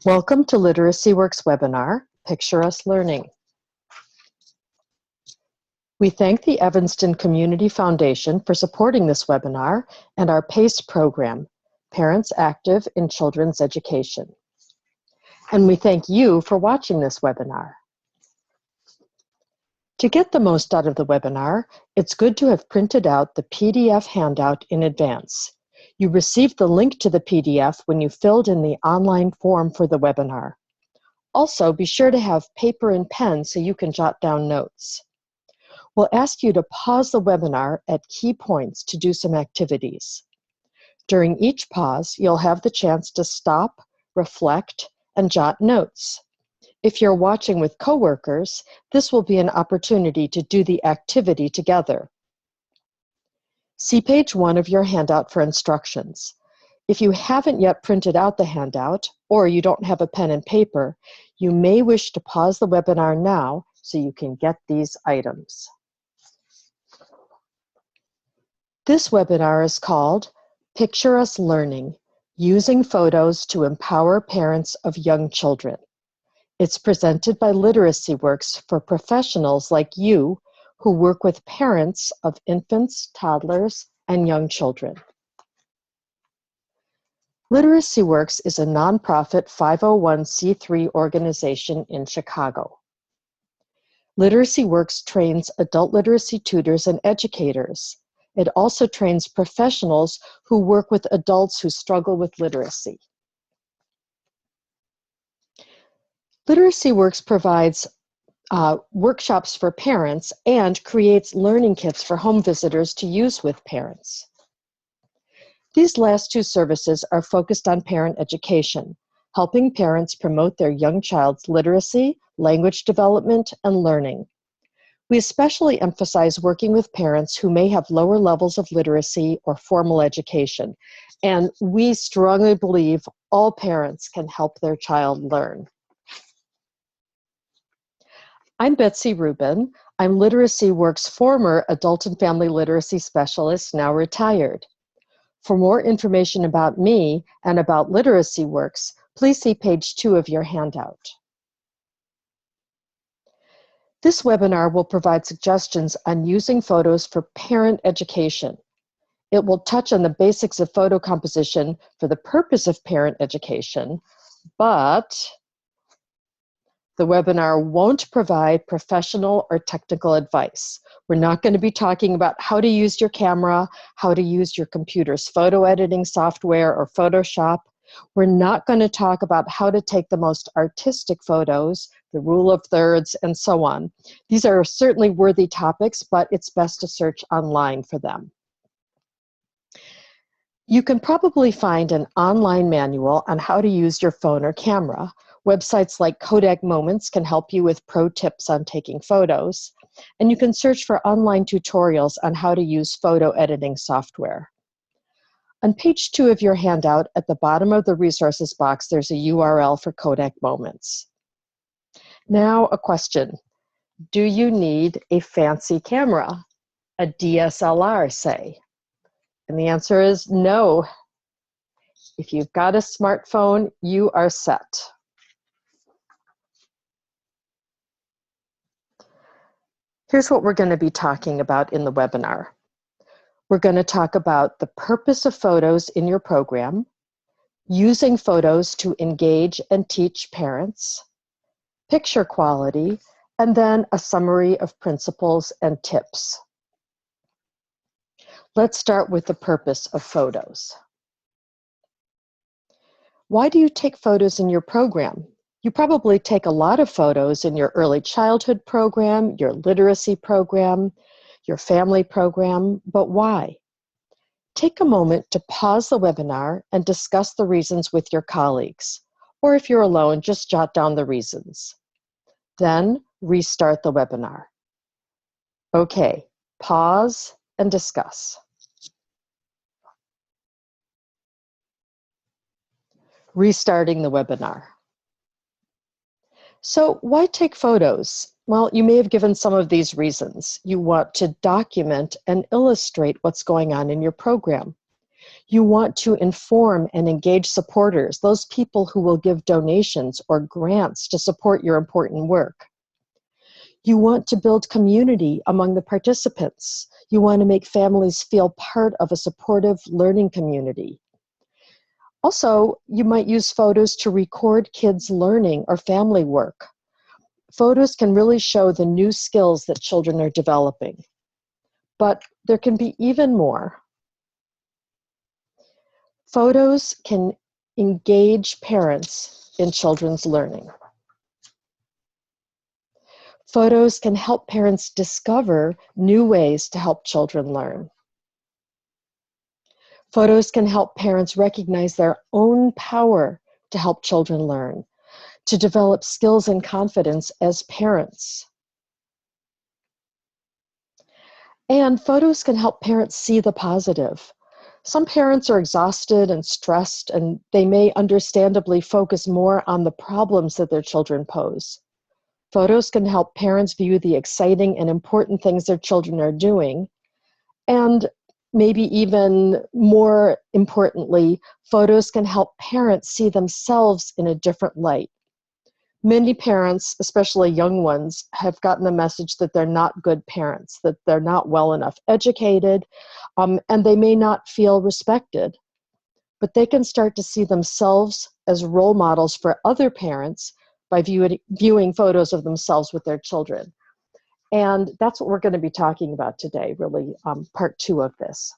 Welcome to LiteracyWorks webinar, Picture Us Learning. We thank the Evanston Community Foundation for supporting this webinar and our PACE program, Parents Active in Children's Education. And we thank you for watching this webinar. To get the most out of the webinar, it's good to have printed out the PDF handout in advance. You received the link to the PDF when you filled in the online form for the webinar. Also, be sure to have paper and pen so you can jot down notes. We'll ask you to pause the webinar at key points to do some activities. During each pause, you'll have the chance to stop, reflect, and jot notes. If you're watching with coworkers, this will be an opportunity to do the activity together. See page 1 of your handout for instructions. If you haven't yet printed out the handout, or you don't have a pen and paper, you may wish to pause the webinar now so you can get these items. This webinar is called Picture Us Learning, Using Photos to Empower Parents of Young Children. It's presented by LiteracyWorks for professionals like you who work with parents of infants, toddlers, and young children. LiteracyWorks is a nonprofit 501c3 organization in Chicago. LiteracyWorks trains adult literacy tutors and educators. It also trains professionals who work with adults who struggle with literacy. LiteracyWorks provides workshops for parents and creates learning kits for home visitors to use with parents. These last two services are focused on parent education, helping parents promote their young child's literacy, language development, and learning. We especially emphasize working with parents who may have lower levels of literacy or formal education, and we strongly believe all parents can help their child learn. I'm Betsy Rubin. I'm LiteracyWorks' former adult and family literacy specialist, now retired. For more information about me and about LiteracyWorks, please see page 2 of your handout. This webinar will provide suggestions on using photos for parent education. It will touch on the basics of photo composition for the purpose of parent education, but the webinar won't provide professional or technical advice. We're not going to be talking about how to use your camera, how to use your computer's photo editing software or Photoshop. We're not going to talk about how to take the most artistic photos, the rule of thirds, and so on. These are certainly worthy topics, but it's best to search online for them. You can probably find an online manual on how to use your phone or camera. Websites like Kodak Moments can help you with pro tips on taking photos, and you can search for online tutorials on how to use photo editing software. On page 2 of your handout, at the bottom of the resources box, there's a URL for Kodak Moments. Now, a question. Do you need a fancy camera? A DSLR, say? And the answer is no. If you've got a smartphone, you are set. Here's what we're going to be talking about in the webinar. We're going to talk about the purpose of photos in your program, using photos to engage and teach parents, picture quality, and then a summary of principles and tips. Let's start with the purpose of photos. Why do you take photos in your program? You probably take a lot of photos in your early childhood program, your literacy program, your family program, but why? Take a moment to pause the webinar and discuss the reasons with your colleagues. Or if you're alone, just jot down the reasons. Then restart the webinar. Okay, pause and discuss. Restarting the webinar. So why take photos? Well, you may have given some of these reasons. You want to document and illustrate what's going on in your program. You want to inform and engage supporters, those people who will give donations or grants to support your important work. You want to build community among the participants. You want to make families feel part of a supportive learning community. Also, you might use photos to record kids' learning or family work. Photos can really show the new skills that children are developing. But there can be even more. Photos can engage parents in children's learning. Photos can help parents discover new ways to help children learn. Photos can help parents recognize their own power to help children learn, to develop skills and confidence as parents. And photos can help parents see the positive. Some parents are exhausted and stressed, and they may understandably focus more on the problems that their children pose. Photos can help parents view the exciting and important things their children are doing. And maybe even more importantly, photos can help parents see themselves in a different light. Many parents, especially young ones, have gotten the message that they're not good parents, that they're not well enough educated, and they may not feel respected. But they can start to see themselves as role models for other parents by viewing photos of themselves with their children. And that's what we're going to be talking about today, really, part 2 of this.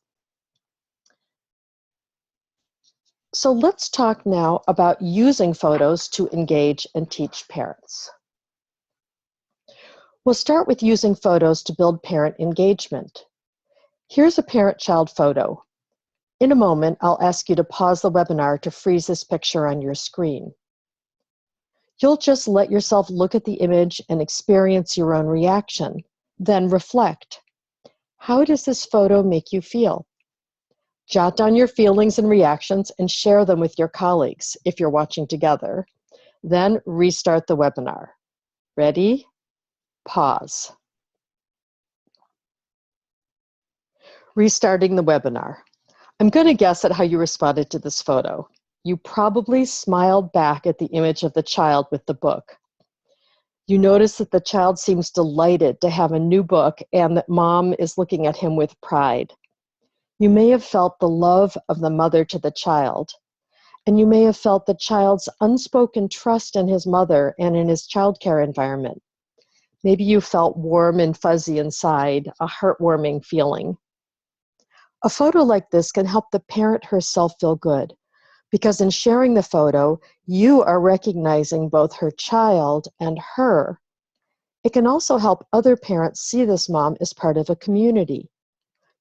So let's talk now about using photos to engage and teach parents. We'll start with using photos to build parent engagement. Here's a parent-child photo. In a moment, I'll ask you to pause the webinar to freeze this picture on your screen. You'll just let yourself look at the image and experience your own reaction. Then reflect. How does this photo make you feel? Jot down your feelings and reactions and share them with your colleagues if you're watching together. Then restart the webinar. Ready? Pause. Restarting the webinar. I'm going to guess at how you responded to this photo. You probably smiled back at the image of the child with the book. You notice that the child seems delighted to have a new book and that mom is looking at him with pride. You may have felt the love of the mother to the child, and you may have felt the child's unspoken trust in his mother and in his childcare environment. Maybe you felt warm and fuzzy inside, a heartwarming feeling. A photo like this can help the parent herself feel good, because in sharing the photo, you are recognizing both her child and her. It can also help other parents see this mom as part of a community.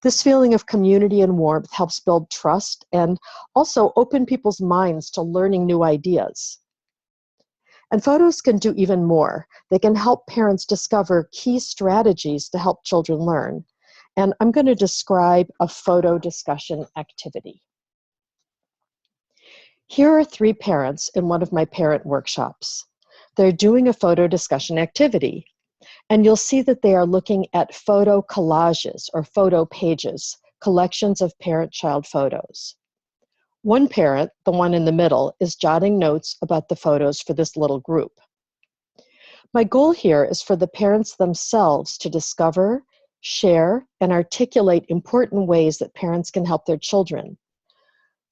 This feeling of community and warmth helps build trust and also open people's minds to learning new ideas. And photos can do even more. They can help parents discover key strategies to help children learn. And I'm going to describe a photo discussion activity. Here are 3 parents in one of my parent workshops. They're doing a photo discussion activity. And you'll see that they are looking at photo collages or photo pages, collections of parent-child photos. One parent, the one in the middle, is jotting notes about the photos for this little group. My goal here is for the parents themselves to discover, share, and articulate important ways that parents can help their children.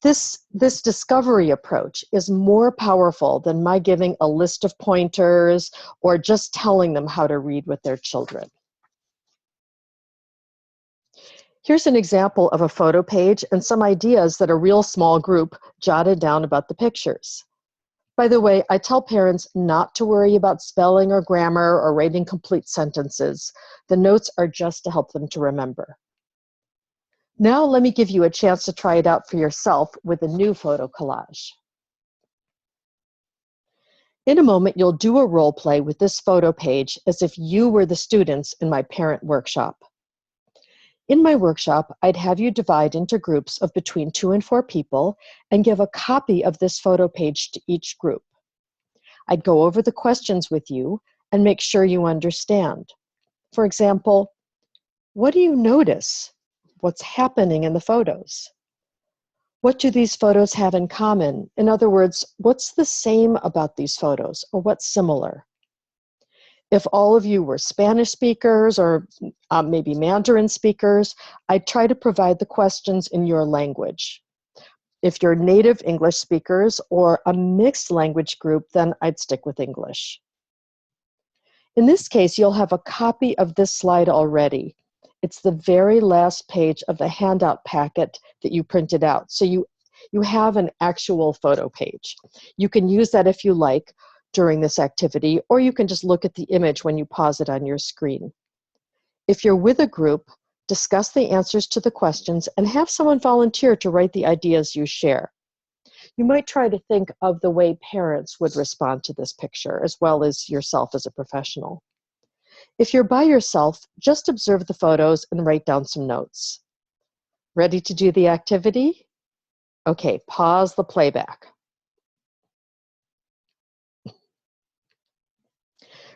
This discovery approach is more powerful than my giving a list of pointers or just telling them how to read with their children. Here's an example of a photo page and some ideas that a real small group jotted down about the pictures. By the way, I tell parents not to worry about spelling or grammar or writing complete sentences. The notes are just to help them to remember. Now let me give you a chance to try it out for yourself with a new photo collage. In a moment, you'll do a role play with this photo page as if you were the students in my parent workshop. In my workshop, I'd have you divide into groups of between 2 and 4 people and give a copy of this photo page to each group. I'd go over the questions with you and make sure you understand. For example, what do you notice? What's happening in the photos? What do these photos have in common? In other words, what's the same about these photos, or what's similar? If all of you were Spanish speakers or maybe Mandarin speakers, I'd try to provide the questions in your language. If you're native English speakers or a mixed language group, then I'd stick with English. In this case, you'll have a copy of this slide already. It's the very last page of the handout packet that you printed out. So you have an actual photo page. You can use that if you like during this activity, or you can just look at the image when you pause it on your screen. If you're with a group, discuss the answers to the questions and have someone volunteer to write the ideas you share. You might try to think of the way parents would respond to this picture, as well as yourself as a professional. If you're by yourself, just observe the photos and write down some notes. Ready to do the activity? Okay, pause the playback.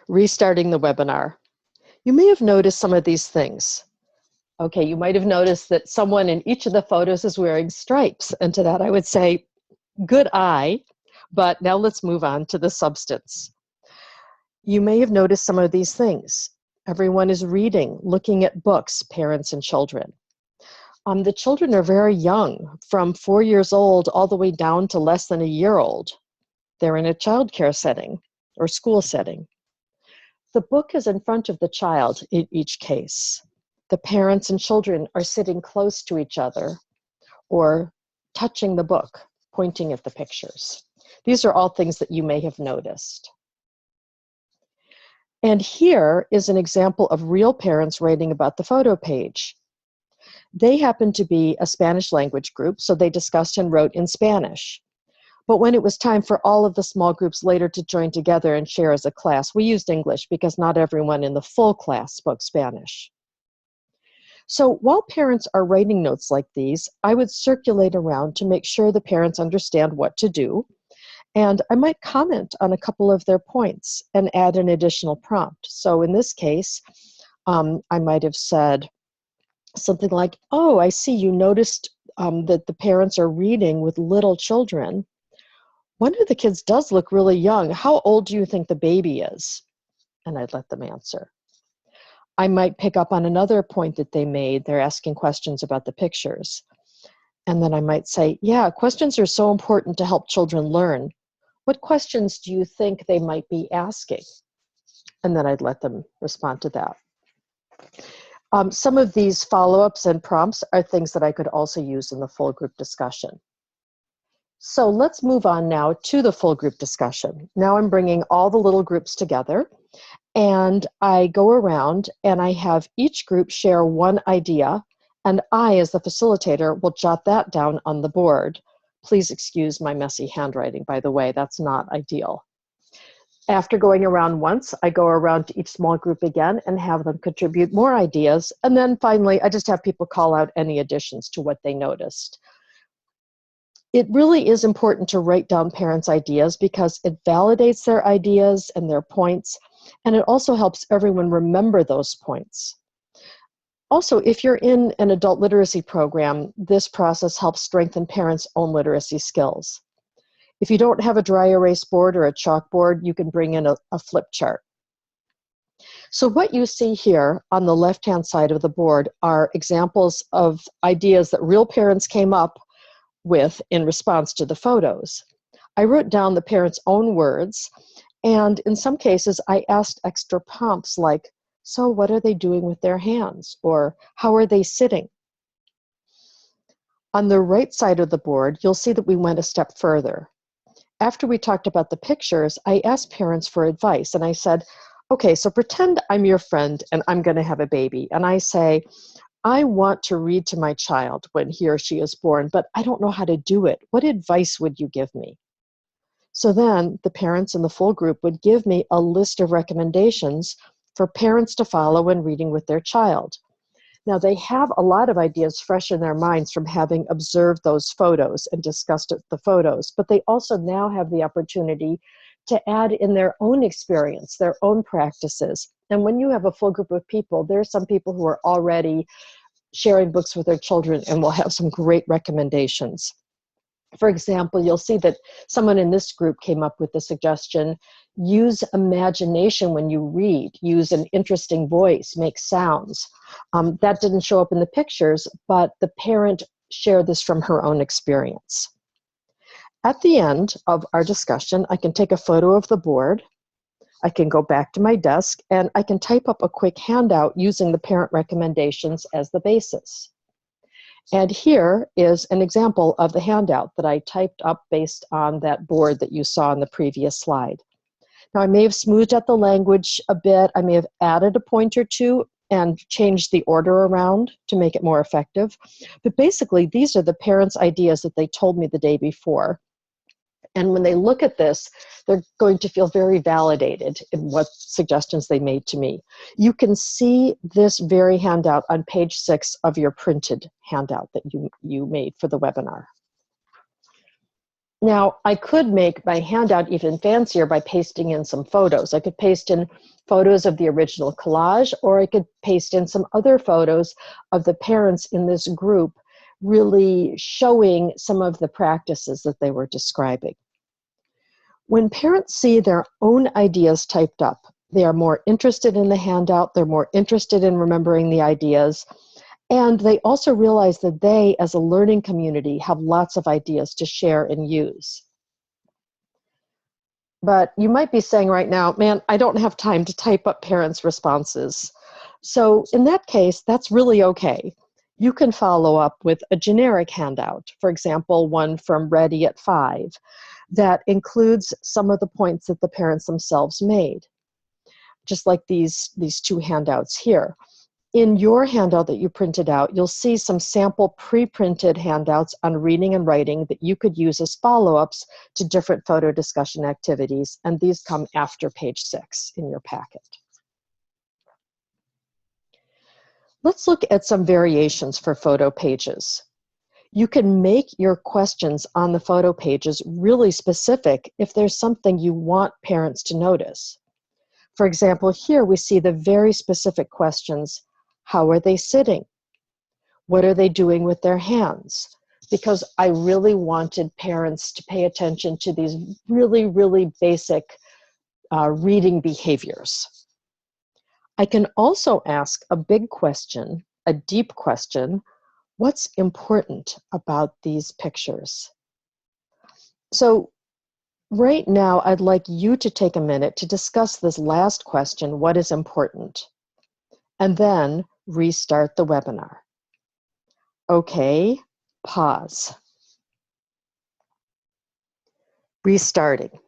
Restarting the webinar. You may have noticed some of these things. Okay, you might have noticed that someone in each of the photos is wearing stripes, and to that I would say, good eye, but now let's move on to the substance. You may have noticed some of these things. Everyone is reading, looking at books, parents and children. The children are very young, from 4 years old all the way down to less than a year old. They're in a childcare setting or school setting. The book is in front of the child in each case. The parents and children are sitting close to each other or touching the book, pointing at the pictures. These are all things that you may have noticed. And here is an example of real parents writing about the photo page. They happen to be a Spanish language group, so they discussed and wrote in Spanish. But when it was time for all of the small groups later to join together and share as a class, we used English because not everyone in the full class spoke Spanish. So while parents are writing notes like these, I would circulate around to make sure the parents understand what to do, and I might comment on a couple of their points and add an additional prompt. So in this case, I might have said something like, oh, I see you noticed that the parents are reading with little children. One of the kids does look really young. How old do you think the baby is? And I'd let them answer. I might pick up on another point that they made. They're asking questions about the pictures. And then I might say, yeah, questions are so important to help children learn. What questions do you think they might be asking? And then I'd let them respond to that. Some of these follow-ups and prompts are things that I could also use in the full group discussion. So let's move on now to the full group discussion. Now I'm bringing all the little groups together, and I go around and I have each group share one idea, and I, as the facilitator, will jot that down on the board. Please excuse my messy handwriting, by the way, that's not ideal. After going around once, I go around to each small group again and have them contribute more ideas, and then finally I just have people call out any additions to what they noticed. It really is important to write down parents' ideas because it validates their ideas and their points, and it also helps everyone remember those points. Also, if you're in an adult literacy program, this process helps strengthen parents' own literacy skills. If you don't have a dry erase board or a chalkboard, you can bring in a flip chart. So what you see here on the left-hand side of the board are examples of ideas that real parents came up with in response to the photos. I wrote down the parents' own words, and in some cases I asked extra prompts like, so what are they doing with their hands? Or how are they sitting? On the right side of the board, you'll see that we went a step further. After we talked about the pictures, I asked parents for advice, and I said, okay, so pretend I'm your friend and I'm going to have a baby, and I say, I want to read to my child when he or she is born, but I don't know how to do it. What advice would you give me? So then the parents in the full group would give me a list of recommendations for parents to follow when reading with their child. Now, they have a lot of ideas fresh in their minds from having observed those photos and discussed the photos, but they also now have the opportunity to add in their own experience, their own practices. And when you have a full group of people, there are some people who are already sharing books with their children and will have some great recommendations. For example, you'll see that someone in this group came up with the suggestion, use imagination when you read, use an interesting voice, make sounds. That didn't show up in the pictures, but the parent shared this from her own experience. At the end of our discussion, I can take a photo of the board, I can go back to my desk, and I can type up a quick handout using the parent recommendations as the basis. And here is an example of the handout that I typed up based on that board that you saw in the previous slide. Now, I may have smoothed out the language a bit. I may have added a point or two and changed the order around to make it more effective. But basically, these are the parents' ideas that they told me the day before. And when they look at this, they're going to feel very validated in what suggestions they made to me. You can see this very handout on page 6 of your printed handout that you made for the webinar. Now, I could make my handout even fancier by pasting in some photos. I could paste in photos of the original collage, or I could paste in some other photos of the parents in this group really showing some of the practices that they were describing. When parents see their own ideas typed up, they are more interested in the handout, they're more interested in remembering the ideas, and they also realize that they, as a learning community, have lots of ideas to share and use. But you might be saying right now, man, I don't have time to type up parents' responses. So in that case, that's really okay. You can follow up with a generic handout, for example, one from Ready at 5, that includes some of the points that the parents themselves made, just like these two handouts here. In your handout that you printed out, you'll see some sample pre-printed handouts on reading and writing that you could use as follow-ups to different photo discussion activities, and these come after page 6 in your packet. Let's look at some variations for photo pages. You can make your questions on the photo pages really specific if there's something you want parents to notice. For example, here we see the very specific questions. How are they sitting? What are they doing with their hands? Because I really wanted parents to pay attention to these really, really basic reading behaviors. I can also ask a big question, a deep question. What's important about these pictures? So right now, I'd like you to take a minute to discuss this last question, what is important? And then restart the webinar. Okay, pause. Restarting.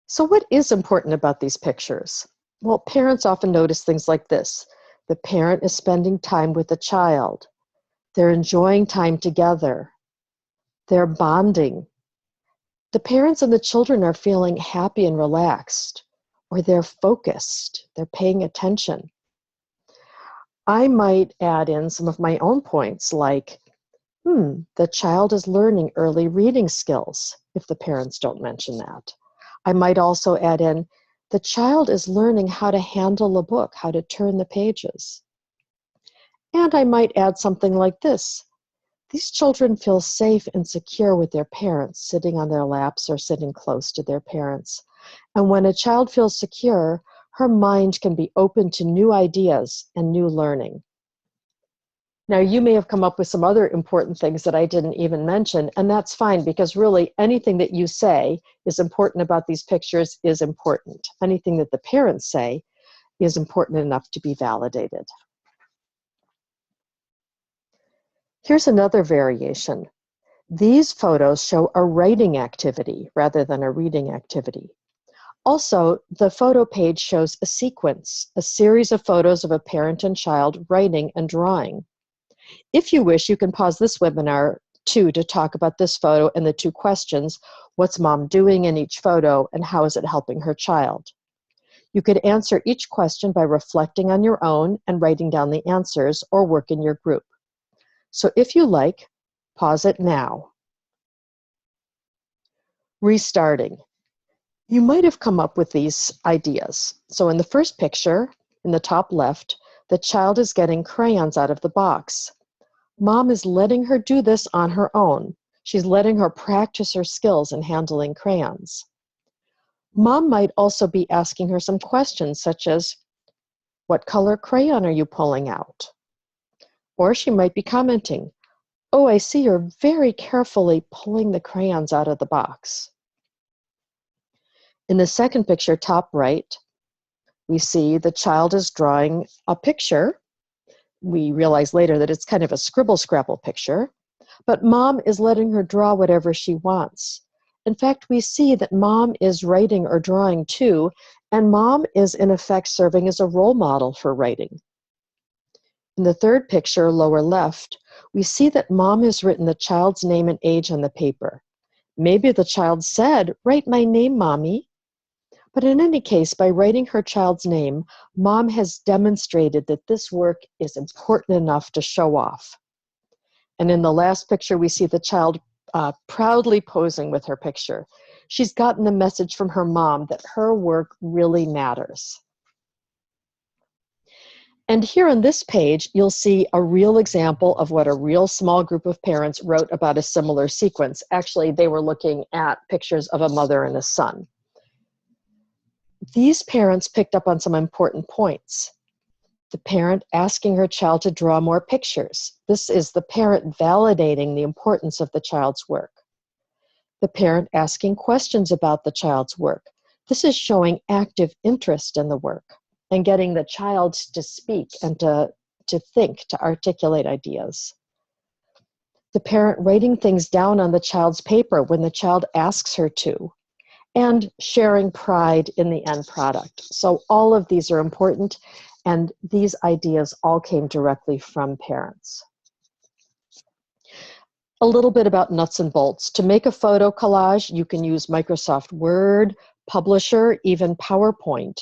So what is important about these pictures? Well, parents often notice things like this. The parent is spending time with the child. They're enjoying time together. They're bonding. The parents and the children are feeling happy and relaxed, or they're focused, they're paying attention. I might add in some of my own points like, the child is learning early reading skills, if the parents don't mention that. I might also add in, the child is learning how to handle a book, how to turn the pages. And I might add something like this. These children feel safe and secure with their parents, sitting on their laps or sitting close to their parents. And when a child feels secure, her mind can be open to new ideas and new learning. Now, you may have come up with some other important things that I didn't even mention, and that's fine because really anything that you say is important about these pictures is important. Anything that the parents say is important enough to be validated. Here's another variation. These photos show a writing activity rather than a reading activity. Also, the photo page shows a sequence, a series of photos of a parent and child writing and drawing. If you wish, you can pause this webinar too to talk about this photo and the two questions, what's mom doing in each photo and how is it helping her child? You could answer each question by reflecting on your own and writing down the answers or work in your group. So if you like, pause it now. Restarting. You might have come up with these ideas. So in the first picture, in the top left, the child is getting crayons out of the box. Mom is letting her do this on her own. She's letting her practice her skills in handling crayons. Mom might also be asking her some questions such as, "What color crayon are you pulling out?" Or she might be commenting, "Oh, I see you're very carefully pulling the crayons out of the box." In the second picture, top right, we see the child is drawing a picture. We realize later that it's kind of a scribble-scrabble picture, but Mom is letting her draw whatever she wants. In fact, we see that Mom is writing or drawing too, and Mom is in effect serving as a role model for writing. In the third picture, lower left, we see that Mom has written the child's name and age on the paper. Maybe the child said, "Write my name, Mommy." But in any case, by writing her child's name, Mom has demonstrated that this work is important enough to show off. And in the last picture, we see the child proudly posing with her picture. She's gotten the message from her mom that her work really matters. And here on this page, you'll see a real example of what a real small group of parents wrote about a similar sequence. Actually, they were looking at pictures of a mother and a son. These parents picked up on some important points. The parent asking her child to draw more pictures. This is the parent validating the importance of the child's work. The parent asking questions about the child's work. This is showing active interest in the work and getting the child to speak and to think, to articulate ideas. The parent writing things down on the child's paper when the child asks her to, and sharing pride in the end product. So all of these are important, and these ideas all came directly from parents. A little bit about nuts and bolts. To make a photo collage, you can use Microsoft Word, Publisher, even PowerPoint.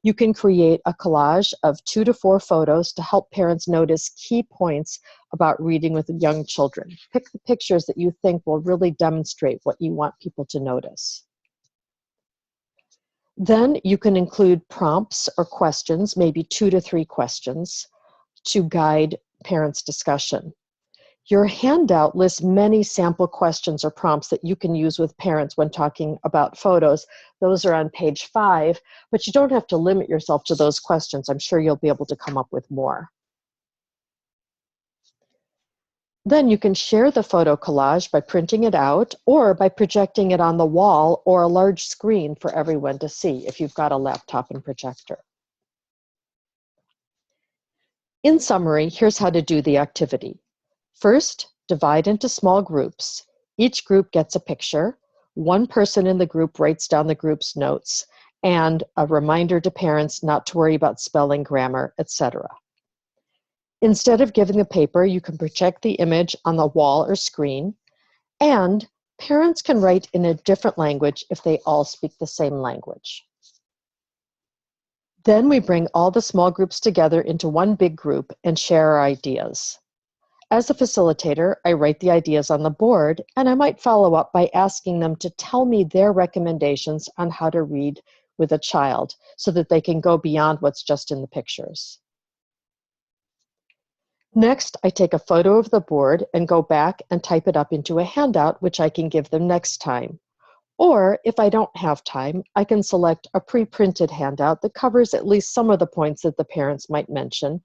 You can create a collage of 2 to 4 photos to help parents notice key points about reading with young children. Pick the pictures that you think will really demonstrate what you want people to notice. Then you can include prompts or questions, maybe 2 to 3 questions, to guide parents' discussion. Your handout lists many sample questions or prompts that you can use with parents when talking about photos. Those are on page 5, but you don't have to limit yourself to those questions. I'm sure you'll be able to come up with more. Then you can share the photo collage by printing it out or by projecting it on the wall or a large screen for everyone to see if you've got a laptop and projector. In summary, here's how to do the activity. First, divide into small groups. Each group gets a picture. One person in the group writes down the group's notes and a reminder to parents not to worry about spelling, grammar, etc. Instead of giving the paper, you can project the image on the wall or screen, and parents can write in a different language if they all speak the same language. Then we bring all the small groups together into one big group and share our ideas. As a facilitator, I write the ideas on the board, and I might follow up by asking them to tell me their recommendations on how to read with a child so that they can go beyond what's just in the pictures. Next, I take a photo of the board and go back and type it up into a handout, which I can give them next time. Or if I don't have time, I can select a pre-printed handout that covers at least some of the points that the parents might mention.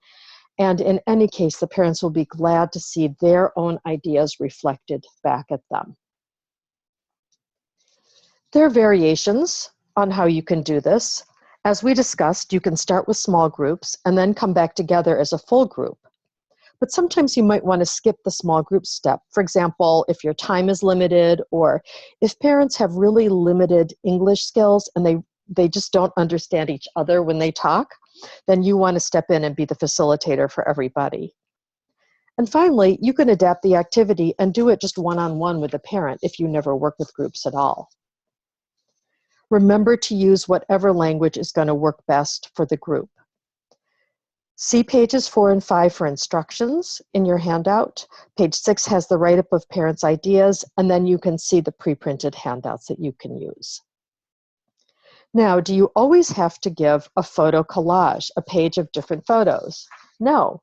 And in any case, the parents will be glad to see their own ideas reflected back at them. There are variations on how you can do this. As we discussed, you can start with small groups and then come back together as a full group. But sometimes you might want to skip the small group step. For example, if your time is limited, or if parents have really limited English skills and they just don't understand each other when they talk, then you want to step in and be the facilitator for everybody. And finally, you can adapt the activity and do it just one-on-one with the parent if you never work with groups at all. Remember to use whatever language is going to work best for the group. See pages 4 and 5 for instructions in your handout. Page 6 has the write-up of parents' ideas, and then you can see the pre-printed handouts that you can use. Now, do you always have to give a photo collage, a page of different photos? No.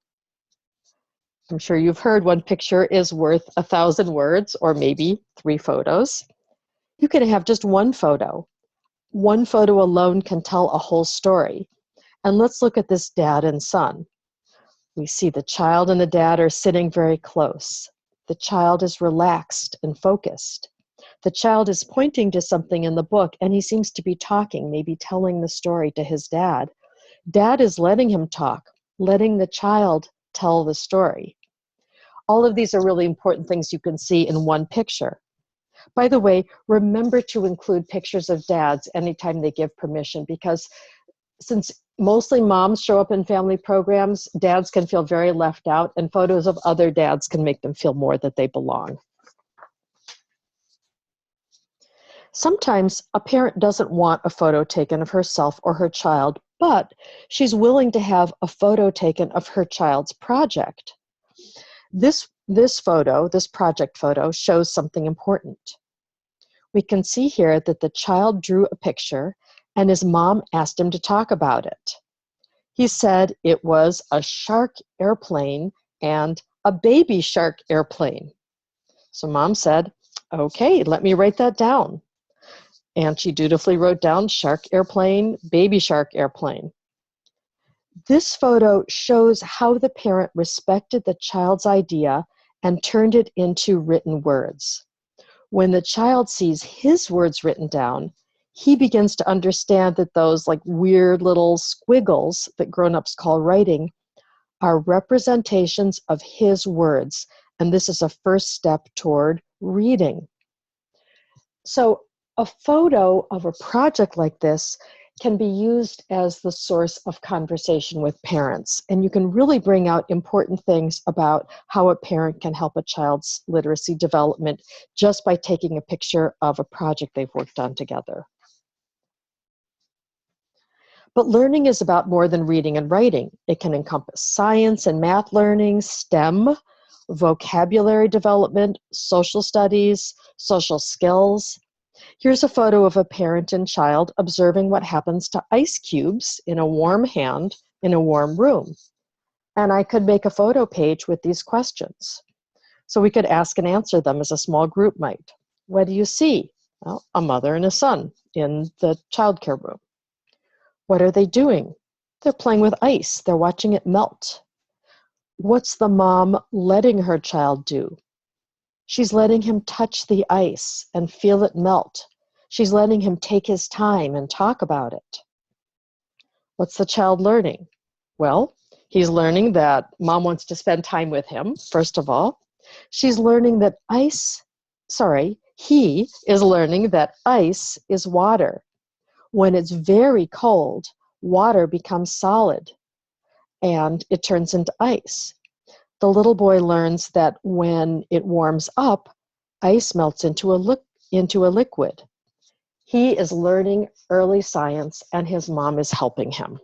I'm sure you've heard one picture is worth 1,000 words, or maybe 3 photos. You can have just one photo. One photo alone can tell a whole story. And let's look at this dad and son. We see the child and the dad are sitting very close. The child is relaxed and focused. The child is pointing to something in the book, and he seems to be talking, maybe telling the story to his dad. Dad is letting him talk, letting the child tell the story. All of these are really important things you can see in one picture. By the way, remember to include pictures of dads anytime they give permission, because since mostly moms show up in family programs, dads can feel very left out, and photos of other dads can make them feel more that they belong. Sometimes a parent doesn't want a photo taken of herself or her child, but she's willing to have a photo taken of her child's project. This project photo, shows something important. We can see here that the child drew a picture and his mom asked him to talk about it. He said it was a shark airplane and a baby shark airplane. So mom said, okay, let me write that down. And she dutifully wrote down shark airplane, baby shark airplane. This photo shows how the parent respected the child's idea and turned it into written words. When the child sees his words written down, he begins to understand that those like weird little squiggles that grown-ups call writing are representations of his words, and this is a first step toward reading. So a photo of a project like this can be used as the source of conversation with parents, and you can really bring out important things about how a parent can help a child's literacy development just by taking a picture of a project they've worked on together. But learning is about more than reading and writing. It can encompass science and math learning, STEM, vocabulary development, social studies, social skills. Here's a photo of a parent and child observing what happens to ice cubes in a warm hand in a warm room. And I could make a photo page with these questions. So we could ask and answer them as a small group might. What do you see? Well, a mother and a son in the childcare room. What are they doing? They're playing with ice. They're watching it melt. What's the mom letting her child do? She's letting him touch the ice and feel it melt. She's letting him take his time and talk about it. What's the child learning? Well, he's learning that mom wants to spend time with him, first of all. She's learning that he is learning that ice is water. When it's very cold, water becomes solid and it turns into ice. The little boy learns that when it warms up, ice melts into a liquid. He is learning early science, and his mom is helping him.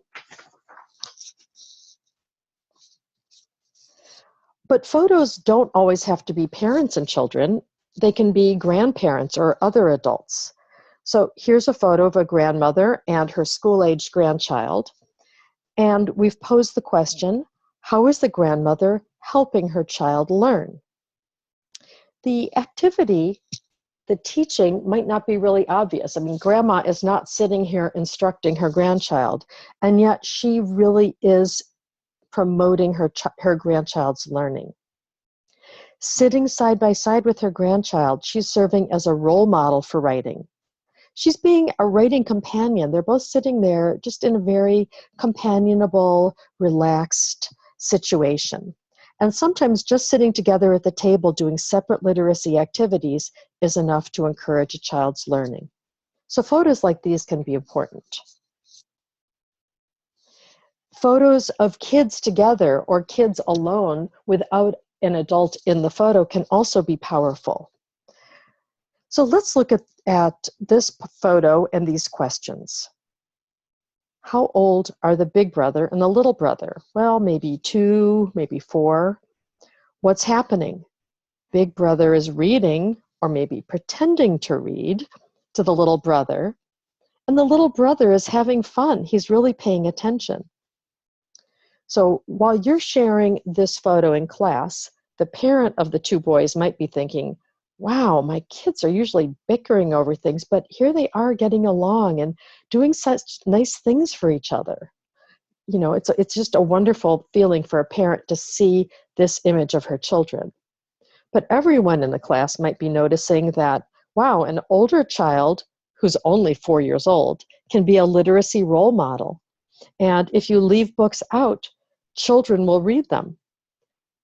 But photos don't always have to be parents and children. They can be grandparents or other adults. So here's a photo of a grandmother and her school-aged grandchild. And we've posed the question, how is the grandmother helping her child learn? The activity, the teaching might not be really obvious. I mean, grandma is not sitting here instructing her grandchild, and yet she really is promoting her grandchild's learning. Sitting side by side with her grandchild, she's serving as a role model for writing. She's being a writing companion. They're both sitting there just in a very companionable, relaxed situation. And sometimes just sitting together at the table doing separate literacy activities is enough to encourage a child's learning. So photos like these can be important. Photos of kids together or kids alone without an adult in the photo can also be powerful. So let's look at this photo and these questions. How old are the big brother and the little brother? Well, maybe 2, maybe 4. What's happening? Big brother is reading, or maybe pretending to read, to the little brother. And the little brother is having fun. He's really paying attention. So while you're sharing this photo in class, the parent of the two boys might be thinking, wow, my kids are usually bickering over things, but here they are getting along and doing such nice things for each other. You know, it's just a wonderful feeling for a parent to see this image of her children. But everyone in the class might be noticing that, wow, an older child who's only 4 years old can be a literacy role model. And if you leave books out, children will read them.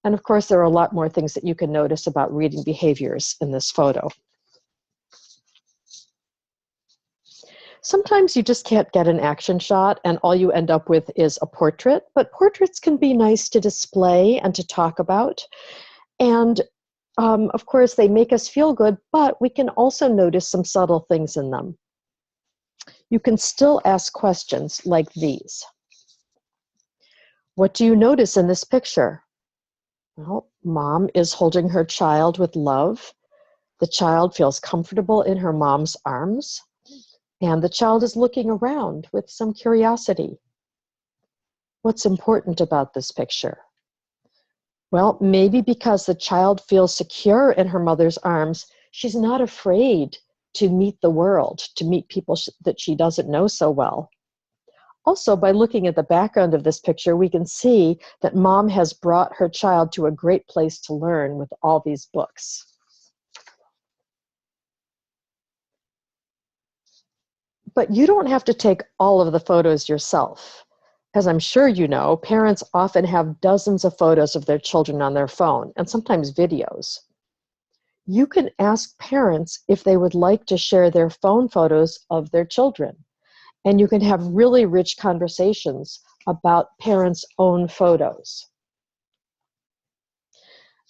And of course, there are a lot more things that you can notice about reading behaviors in this photo. Sometimes you just can't get an action shot and all you end up with is a portrait, but portraits can be nice to display and to talk about. And of course, they make us feel good, but we can also notice some subtle things in them. You can still ask questions like these. What do you notice in this picture? Well, mom is holding her child with love. The child feels comfortable in her mom's arms, and the child is looking around with some curiosity. What's important about this picture? Well, maybe because the child feels secure in her mother's arms, she's not afraid to meet the world, to meet people that she doesn't know so well. Also, by looking at the background of this picture, we can see that mom has brought her child to a great place to learn with all these books. But you don't have to take all of the photos yourself. As I'm sure you know, parents often have dozens of photos of their children on their phone, and sometimes videos. You can ask parents if they would like to share their phone photos of their children. And you can have really rich conversations about parents' own photos.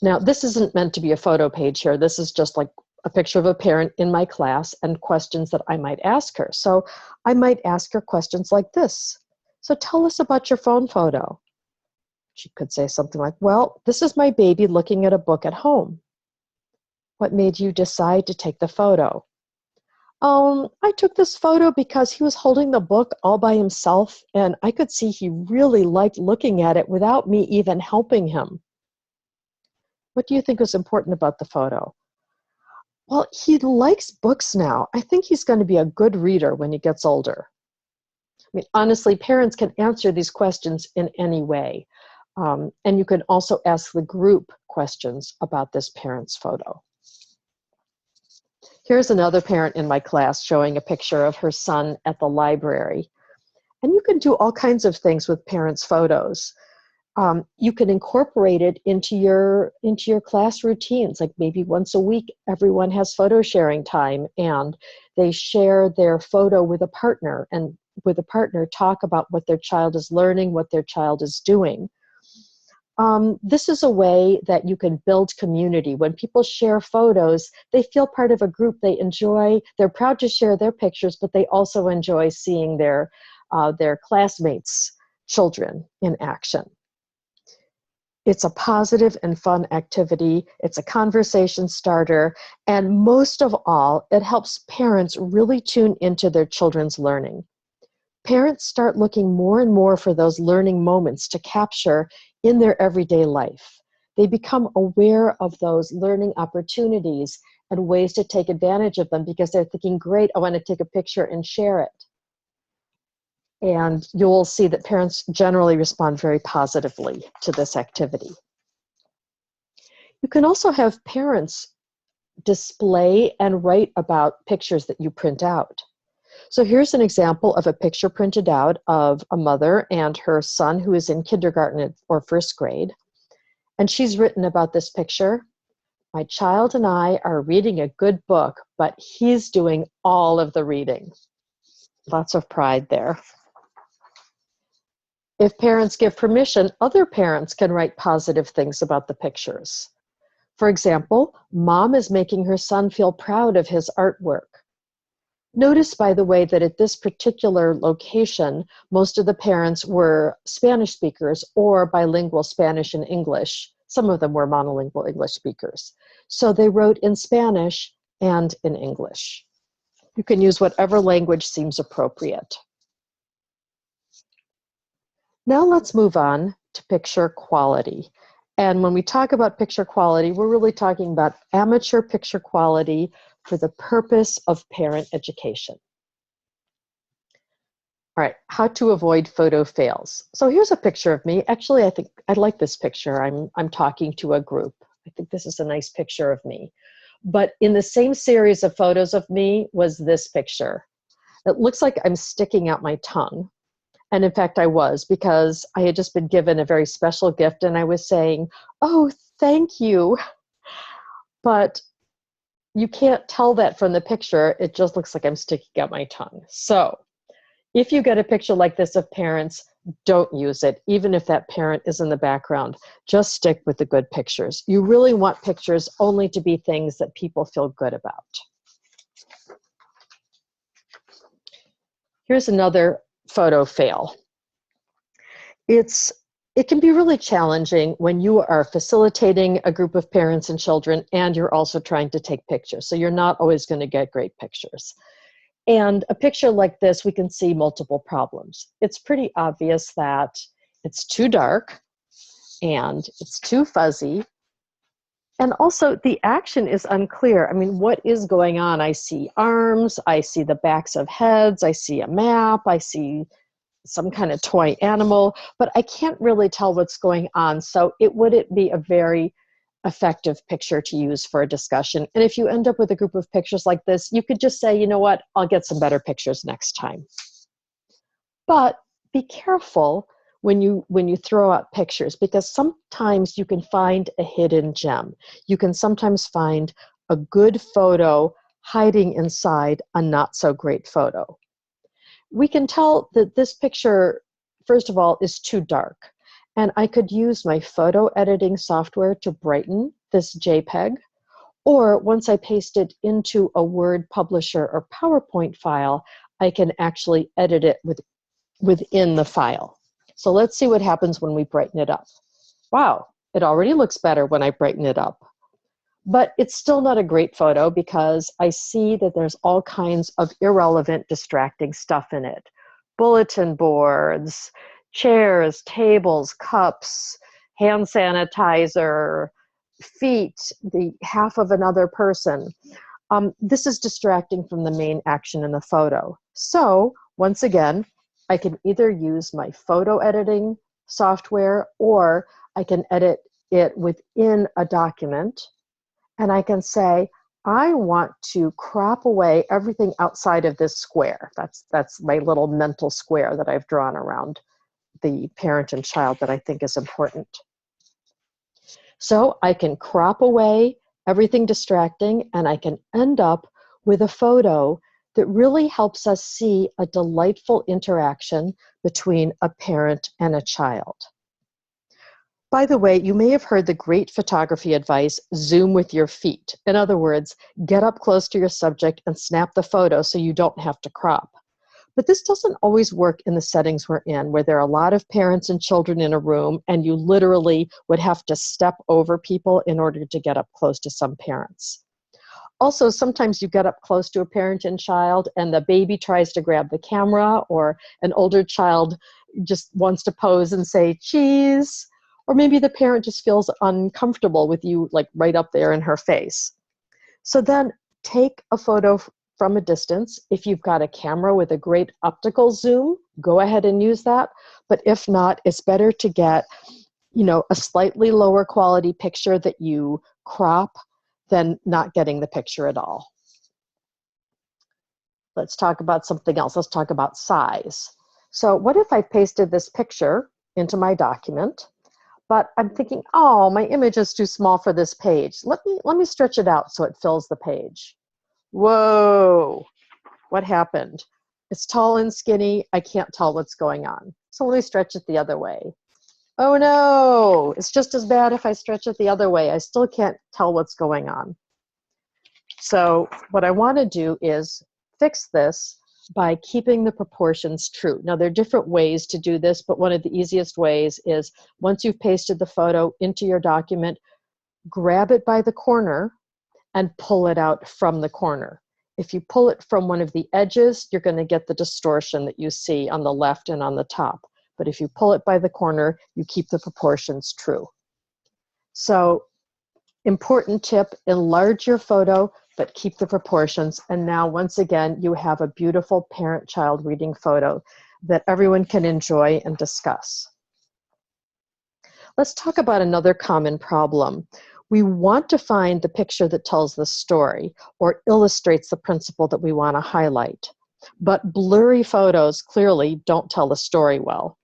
Now, this isn't meant to be a photo page here. This is just like a picture of a parent in my class and questions that I might ask her. So I might ask her questions like this. So tell us about your phone photo. She could say something like, well, this is my baby looking at a book at home. What made you decide to take the photo? I took this photo because he was holding the book all by himself, and I could see he really liked looking at it without me even helping him. What do you think was important about the photo? Well, he likes books now. I think he's going to be a good reader when he gets older. I mean, honestly, parents can answer these questions in any way. And you can also ask the group questions about this parent's photo. Here's another parent in my class showing a picture of her son at the library. And you can do all kinds of things with parents' photos. You can incorporate it into your class routines, like maybe once a week, everyone has photo sharing time and they share their photo with a partner and with a partner talk about what their child is learning, what their child is doing. This is a way that you can build community. When people share photos, they feel part of a group. They enjoy, they're proud to share their pictures, but they also enjoy seeing their classmates' children in action. It's a positive and fun activity. It's a conversation starter. And most of all, it helps parents really tune into their children's learning. Parents start looking more and more for those learning moments to capture in their everyday life. They become aware of those learning opportunities and ways to take advantage of them because they're thinking, great, I want to take a picture and share it. And you'll see that parents generally respond very positively to this activity. You can also have parents display and write about pictures that you print out. So here's an example of a picture printed out of a mother and her son who is in kindergarten or first grade. And she's written about this picture. My child and I are reading a good book, but he's doing all of the reading. Lots of pride there. If parents give permission, other parents can write positive things about the pictures. For example, mom is making her son feel proud of his artwork. Notice, by the way, that at this particular location, most of the parents were Spanish speakers or bilingual Spanish and English. Some of them were monolingual English speakers. So they wrote in Spanish and in English. You can use whatever language seems appropriate. Now let's move on to picture quality. And when we talk about picture quality, we're really talking about amateur picture quality for the purpose of parent education. All right, how to avoid photo fails. So here's a picture of me. Actually, I think I like this picture. I'm talking to a group. I think this is a nice picture of me. But in the same series of photos of me was this picture. It looks like I'm sticking out my tongue. And in fact, I was, because I had just been given a very special gift and I was saying, "Oh, thank you." But you can't tell that from the picture. It just looks like I'm sticking out my tongue. So if you get a picture like this of parents, don't use it, even if that parent is in the background. Just stick with the good pictures. You really want pictures only to be things that people feel good about. Here's another photo fail. It can be really challenging when you are facilitating a group of parents and children and you're also trying to take pictures. So you're not always going to get great pictures. And a picture like this, we can see multiple problems. It's pretty obvious that it's too dark and it's too fuzzy. And also the action is unclear. I mean, what is going on? I see arms, I see the backs of heads, I see a map, I see some kind of toy animal, but I can't really tell what's going on. So it wouldn't be a very effective picture to use for a discussion. And if you end up with a group of pictures like this, you could just say, you know what, I'll get some better pictures next time. But be careful when you throw out pictures, because sometimes you can find a hidden gem. You can sometimes find a good photo hiding inside a not so great photo. We can tell that this picture, first of all, is too dark. And I could use my photo editing software to brighten this JPEG. Or once I paste it into a Word publisher or PowerPoint file, I can actually edit it within the file. So let's see what happens when we brighten it up. Wow, it already looks better when I brighten it up. But it's still not a great photo because I see that there's all kinds of irrelevant, distracting stuff in it. Bulletin boards, chairs, tables, cups, hand sanitizer, feet, the half of another person. This is distracting from the main action in the photo. So once again, I can either use my photo editing software or I can edit it within a document. And I can say, I want to crop away everything outside of this square. That's my little mental square that I've drawn around the parent and child that I think is important. So I can crop away everything distracting and I can end up with a photo that really helps us see a delightful interaction between a parent and a child. By the way, you may have heard the great photography advice, zoom with your feet. In other words, get up close to your subject and snap the photo so you don't have to crop. But this doesn't always work in the settings we're in, where there are a lot of parents and children in a room, and you literally would have to step over people in order to get up close to some parents. Also, sometimes you get up close to a parent and child, and the baby tries to grab the camera, or an older child just wants to pose and say, cheese. Or maybe the parent just feels uncomfortable with you like right up there in her face. So then take a photo from a distance. If you've got a camera with a great optical zoom, go ahead and use that. But if not, it's better to get, a slightly lower quality picture that you crop than not getting the picture at all. Let's talk about something else. Let's talk about size. So what if I pasted this picture into my document? But I'm thinking, oh, my image is too small for this page. Let me stretch it out so it fills the page. Whoa, what happened? It's tall and skinny. I can't tell what's going on. So let me stretch it the other way. Oh no, it's just as bad if I stretch it the other way. I still can't tell what's going on. So what I want to do is fix this by keeping the proportions true. Now, there are different ways to do this, but one of the easiest ways is once you've pasted the photo into your document, grab it by the corner and pull it out from the corner. If you pull it from one of the edges, you're going to get the distortion that you see on the left and on the top. but if you pull it by the corner, you keep the proportions true. So, important tip, enlarge your photo, but keep the proportions. And now, once again, you have a beautiful parent-child reading photo that everyone can enjoy and discuss. Let's talk about another common problem. We want to find the picture that tells the story or illustrates the principle that we want to highlight. But blurry photos clearly don't tell the story well.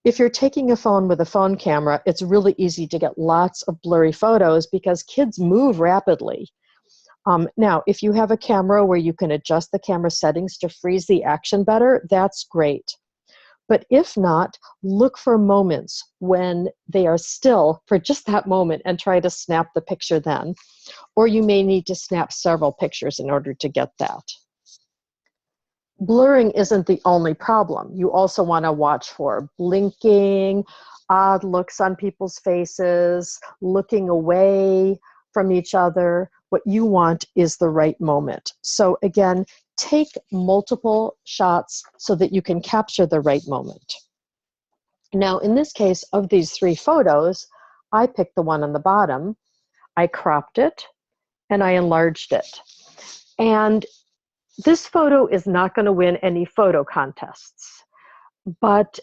If you're taking a phone with a phone camera, it's really easy to get lots of blurry photos because kids move rapidly. Now, if you have a camera where you can adjust the camera settings to freeze the action better, that's great. But if not, look for moments when they are still for just that moment and try to snap the picture then. Or you may need to snap several pictures in order to get that. Blurring isn't the only problem. You also want to watch for blinking, odd looks on people's faces, looking away from each other. What you want is the right moment. So again, take multiple shots so that you can capture the right moment. Now, in this case, of these 3 photos, I picked the one on the bottom, I cropped it, and I enlarged it. And this photo is not going to win any photo contests, but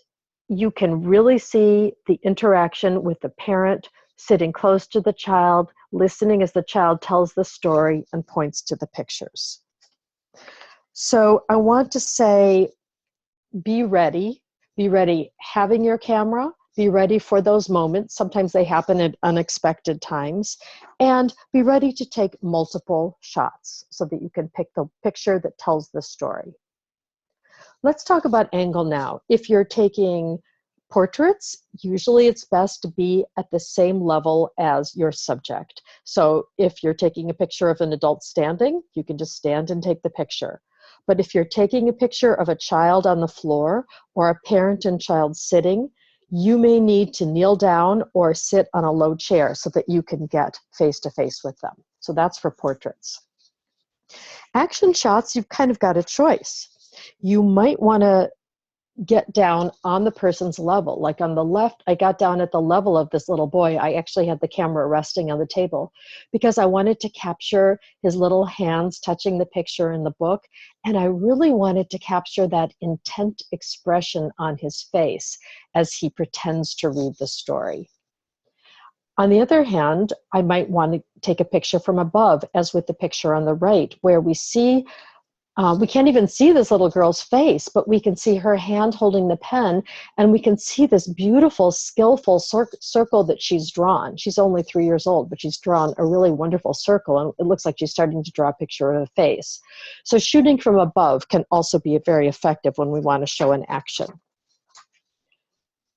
you can really see the interaction with the parent sitting close to the child, listening as the child tells the story and points to the pictures. So I want to say, be ready having your camera, be ready for those moments. Sometimes they happen at unexpected times, and be ready to take multiple shots so that you can pick the picture that tells the story. Let's talk about angle now. If you're taking portraits, usually it's best to be at the same level as your subject. So if you're taking a picture of an adult standing, you can just stand and take the picture. But if you're taking a picture of a child on the floor or a parent and child sitting, you may need to kneel down or sit on a low chair so that you can get face-to-face with them. So that's for portraits. Action shots, you've kind of got a choice. You might want to get down on the person's level. Like on the left, I got down at the level of this little boy. I actually had the camera resting on the table because I wanted to capture his little hands touching the picture in the book. And I really wanted to capture that intent expression on his face as he pretends to read the story. On the other hand, I might want to take a picture from above, as with the picture on the right, where we see we can't even see this little girl's face, but we can see her hand holding the pen, and we can see this beautiful, skillful circle that she's drawn. She's only 3 years old, but she's drawn a really wonderful circle, and it looks like she's starting to draw a picture of a face. So shooting from above can also be very effective when we want to show an action.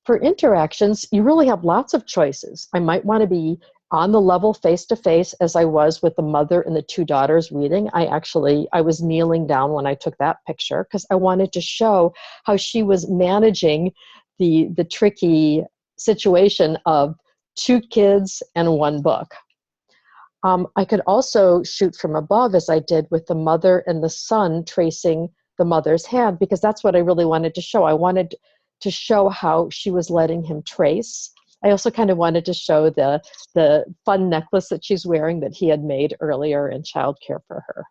For interactions, you really have lots of choices. I might want to be on the level face-to-face as I was with the mother and the 2 daughters reading. I was kneeling down when I took that picture because I wanted to show how she was managing the tricky situation of 2 kids and 1 book. I could also shoot from above, as I did with the mother and the son tracing the mother's hand, because that's what I really wanted to show. I wanted to show how she was letting him trace. I also kind of wanted to show the fun necklace that she's wearing that he had made earlier in childcare for her.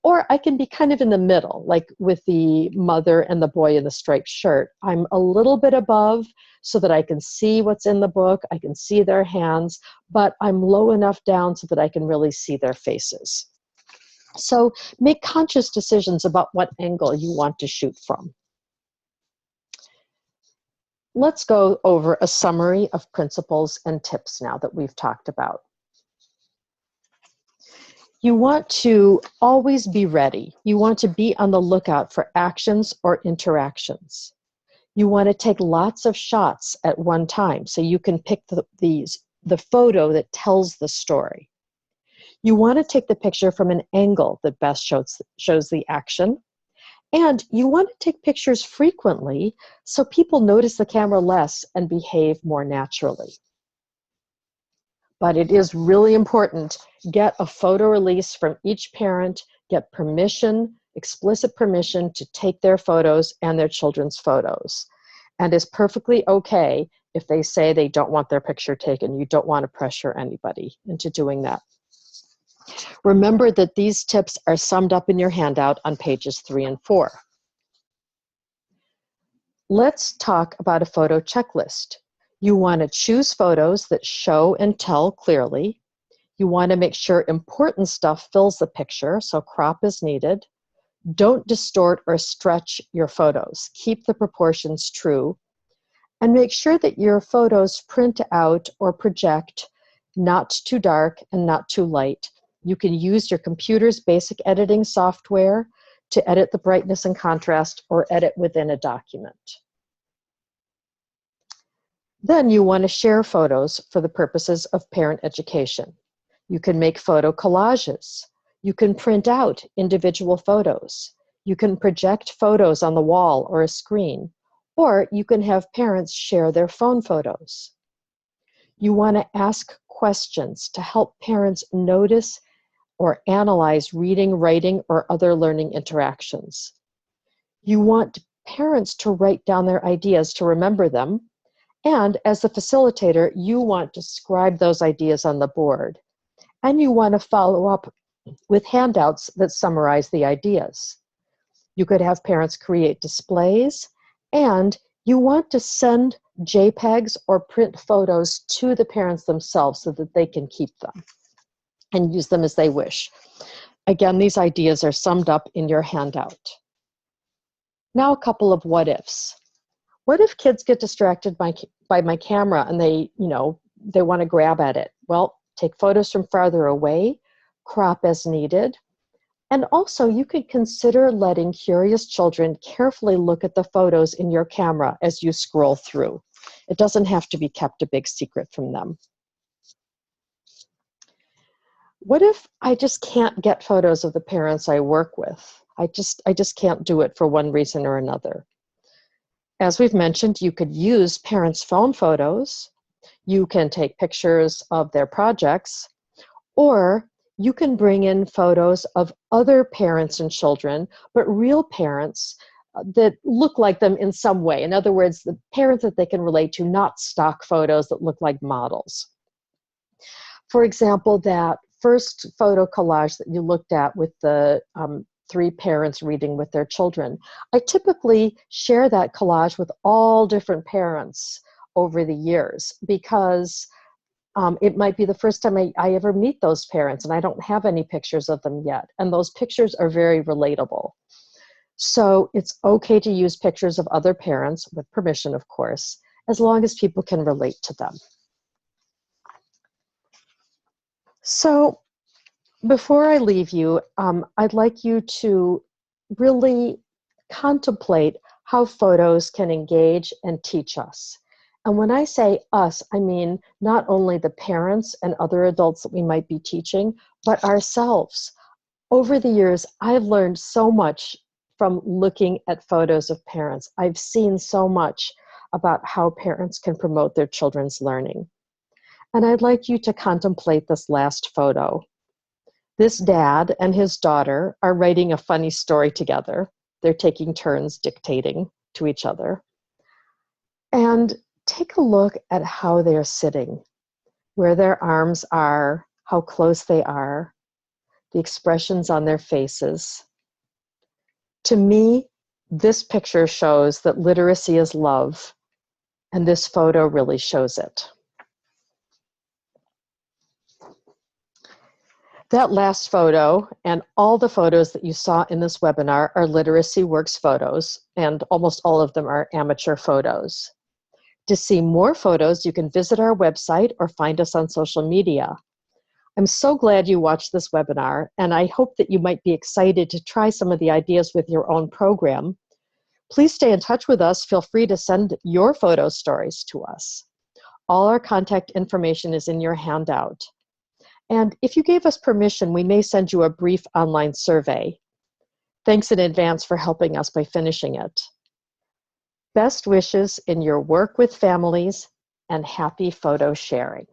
Or I can be kind of in the middle, like with the mother and the boy in the striped shirt. I'm a little bit above so that I can see what's in the book, I can see their hands, but I'm low enough down so that I can really see their faces. So make conscious decisions about what angle you want to shoot from. Let's go over a summary of principles and tips now that we've talked about. You want to always be ready. You want to be on the lookout for actions or interactions. You want to take lots of shots at one time so you can pick the photo that tells the story. You want to take the picture from an angle that best shows the action. And you want to take pictures frequently so people notice the camera less and behave more naturally. But it is really important, get a photo release from each parent, get permission, explicit permission to take their photos and their children's photos. and is perfectly okay if they say they don't want their picture taken. You don't want to pressure anybody into doing that. Remember that these tips are summed up in your handout on pages 3 and 4. Let's talk about a photo checklist. You want to choose photos that show and tell clearly. You want to make sure important stuff fills the picture, so crop is needed. Don't distort or stretch your photos. Keep the proportions true. And make sure that your photos print out or project not too dark and not too light. You can use your computer's basic editing software to edit the brightness and contrast or edit within a document. Then you want to share photos for the purposes of parent education. You can make photo collages. You can print out individual photos. You can project photos on the wall or a screen, or you can have parents share their phone photos. You want to ask questions to help parents notice or analyze reading, writing, or other learning interactions. You want parents to write down their ideas to remember them, and as the facilitator, you want to scribe those ideas on the board. And you want to follow up with handouts that summarize the ideas. You could have parents create displays, and you want to send JPEGs or print photos to the parents themselves so that they can keep them and use them as they wish. Again, these ideas are summed up in your handout. Now a couple of what ifs. What if kids get distracted by my camera and they want to grab at it? Well, take photos from farther away, crop as needed. And also, you could consider letting curious children carefully look at the photos in your camera as you scroll through. It doesn't have to be kept a big secret from them. What if I just can't get photos of the parents I work with? I just can't do it for one reason or another. As we've mentioned, you could use parents' phone photos. You can take pictures of their projects, or you can bring in photos of other parents and children, but real parents that look like them in some way. In other words, the parents that they can relate to, not stock photos that look like models. For example, that first photo collage that you looked at with the 3 parents reading with their children, I typically share that collage with all different parents over the years because it might be the first time I ever meet those parents and I don't have any pictures of them yet. And those pictures are very relatable. So it's okay to use pictures of other parents, with permission, of course, as long as people can relate to them. So before I leave you, I'd like you to really contemplate how photos can engage and teach us. And when I say us, I mean not only the parents and other adults that we might be teaching, but ourselves. Over the years, I've learned so much from looking at photos of parents. I've seen so much about how parents can promote their children's learning. And I'd like you to contemplate this last photo. This dad and his daughter are writing a funny story together. They're taking turns dictating to each other. And take a look at how they're sitting, where their arms are, how close they are, the expressions on their faces. To me, this picture shows that literacy is love, and this photo really shows it. That last photo and all the photos that you saw in this webinar are Literacy Works photos, and almost all of them are amateur photos. To see more photos, you can visit our website or find us on social media. I'm so glad you watched this webinar, and I hope that you might be excited to try some of the ideas with your own program. Please stay in touch with us. Feel free to send your photo stories to us. All our contact information is in your handout. And if you gave us permission, we may send you a brief online survey. Thanks in advance for helping us by finishing it. Best wishes in your work with families, and happy photo sharing.